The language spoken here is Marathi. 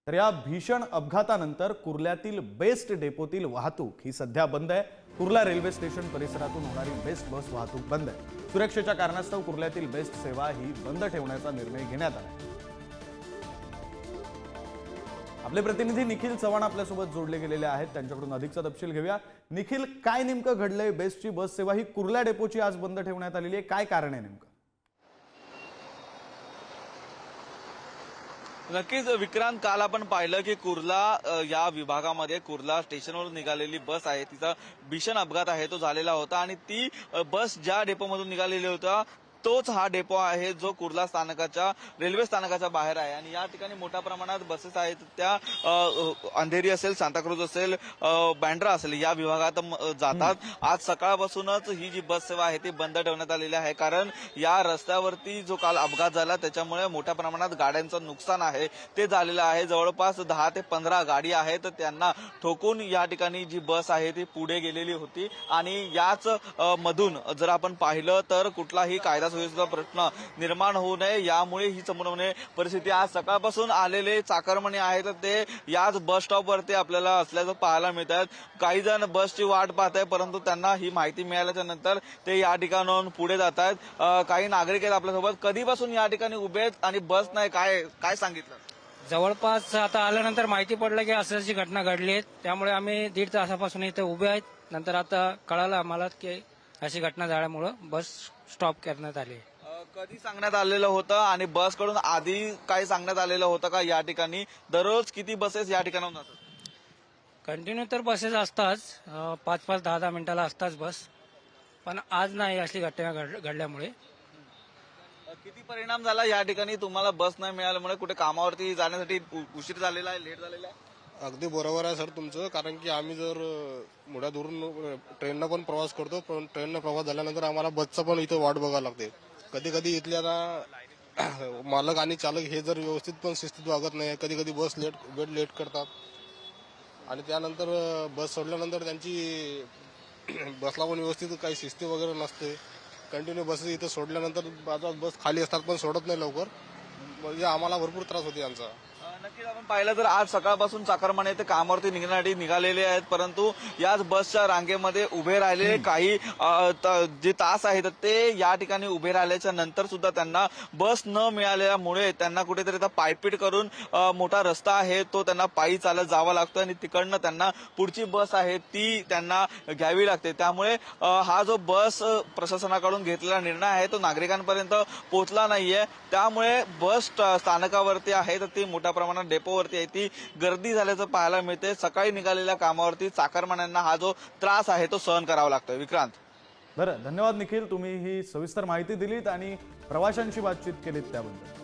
तर या भीषण अपघातानंतर कुर्ल्यातील बेस्ट डेपोतील वाहतूक ही सध्या बंद आहे। कुर्ला रेल्वे स्टेशन परिसरातून होणारी बेस्ट बस वाहतूक बंद आहे। सुरक्षेच्या कारणास्तव कुर्ल्यातील बेस्ट सेवा ही बंद ठेवण्याचा निर्णय घेण्यात आला आहे। आपले प्रतिनिधी निखिल चव्हाण आपल्यासोबत जोडले गेलेले आहेत, त्यांच्याकडून अधिकचा तपशील घेऊया। निखिल, काय नेमकं घडलंय? बेस्टची बस सेवा ही कुर्ला डेपोची आज बंद ठेवण्यात आलेली आहे, काय कारण आहे नेमकं? नक्कीच विक्रांत, काल आपण पाहिलं की कुर्ला या विभागामध्ये कुर्ला स्टेशनवरून निघालेली बस आहे, तिचा भीषण अपघात आहे तो झालेला होता आणि ती बस ज्या डेपोमधून निघालेली होता तोच हा डेपो आहे जो कुर्ला स्थानकाच्या रेल्वे स्थानकाच्या बाहेर आहे। आणि या ठिकाणी मोठ्या प्रमाणात बसेस आहेत, त्या अंधेरी असेल, सांताक्रूज असेल, बँड्रा असेल या विभागात जातात। आज सकाळपासूनच ही जी बस सेवा आहे ती बंद ठेवण्यात आलेली आहे, कारण या रस्त्यावरती जो काल अपघात झाला त्याच्यामुळे मोठ्या प्रमाणात गाड्यांचं नुकसान आहे ते झालेलं आहे। जवळपास 10 ते 15 गाडी आहेत, त्यांना ठोकून या ठिकाणी जी बस आहे ती पुढे गेलेली होती। आणि याच मधून जर आपण पाहिलं तर कुठलाही कायदा सुव्यवस्थेचा प्रश्न निर्माण होऊ नये यामुळे ही संपूर्ण परिस्थिती आज सकाळपासून आलेले चाकरमानी आहेत ते याच बस स्टॉपवरती आपल्याला असल्याचं पाहायला मिळत आहे। काही जण बसची वाट पाहत आहे, परंतु त्यांना ही माहिती मिळाल्याच्या नंतर ते या ठिकाणाहून पुढे जात आहेत। काही नागरिक आहेत आपल्यासोबत, कधीपासून या ठिकाणी उभे आहेत आणि बस नाही, काय सांगितलं? जवळपास आता आल्यानंतर माहिती पडलं की अशी घटना घडली आहे, त्यामुळे आम्ही 1.5 तासापासून इथे उभे आहेत। नंतर आता कळालं आम्हाला की अशी घटना झाल्यामुळे बस स्टॉप करण्यात आली। कधी सांगण्यात आलेलं होतं आणि बस कडून आधी काय सांगण्यात आलेलं होतं का? या ठिकाणी दररोज किती बसेस या ठिकाणाहून जातात? कंटिन्यू तर बसेस असतात, 5-5, 10-10 मिनिटाला असतात बस, पण आज नाही अशी घटना घडल्यामुळे। किती परिणाम झाला या ठिकाणी तुम्हाला बस नाही मिळाल्यामुळे? कुठे कामावरती जाण्यासाठी उशीर झालेला आहे, लेट झालेला आहे? अगदी बरोबर आहे सर तुमचं, कारण की आम्ही जर मोठ्या दुरून ट्रेननं पण प्रवास करतो, पण ट्रेननं प्रवास झाल्यानंतर आम्हाला बसचा पण इथं वाट बघावं लागते। कधी कधी इथल्या ना मालक आणि चालक हे जर व्यवस्थित पण शिस्तीत वागत नाही, कधी कधी बस लेट करतात आणि त्यानंतर बस सोडल्यानंतर त्यांची बसला पण व्यवस्थित काही शिस्ती वगैरे नसते। कंटिन्यू बसेस इथं सोडल्यानंतर बस खाली असतात पण सोडत नाही लवकर, म्हणजे आम्हाला भरपूर त्रास होते यांचा। नक्कीच आपण पाहिलं तर आज सकाळपासून चाकरमानी ते कामावरती निघण्यासाठी निघालेले आहेत, परंतु याच बसच्या रांगेमध्ये उभे राहिलेले काही जे तास आहेत ते या ठिकाणी उभे राहिल्याच्या नंतर सुद्धा त्यांना बस न मिळाल्यामुळे त्यांना कुठेतरी आता पायपीट करून मोठा रस्ता आहे तो त्यांना पायी चालत जावं लागतं आणि तिकडनं त्यांना पुढची बस आहे ती त्यांना घ्यावी लागते। त्यामुळे हा जो बस प्रशासनाकडून घेतलेला निर्णय आहे तो नागरिकांपर्यंत पोहोचला नाहीये, त्यामुळे बस स्थानकावरती आहे तर ती मोठ्या प्रमाणात डेपोवरती आहे ती गर्दी झाल्याचं पाहायला मिळते। सकाळी निघालेल्या कामावरती चाकरमान्यांना हा जो त्रास आहे तो सहन करावा लागतोय। विक्रांत, बरं, धन्यवाद निखिल, तुम्ही ही सविस्तर माहिती दिलीत आणि प्रवाशांशी बातचीत केलीत त्याबद्दल।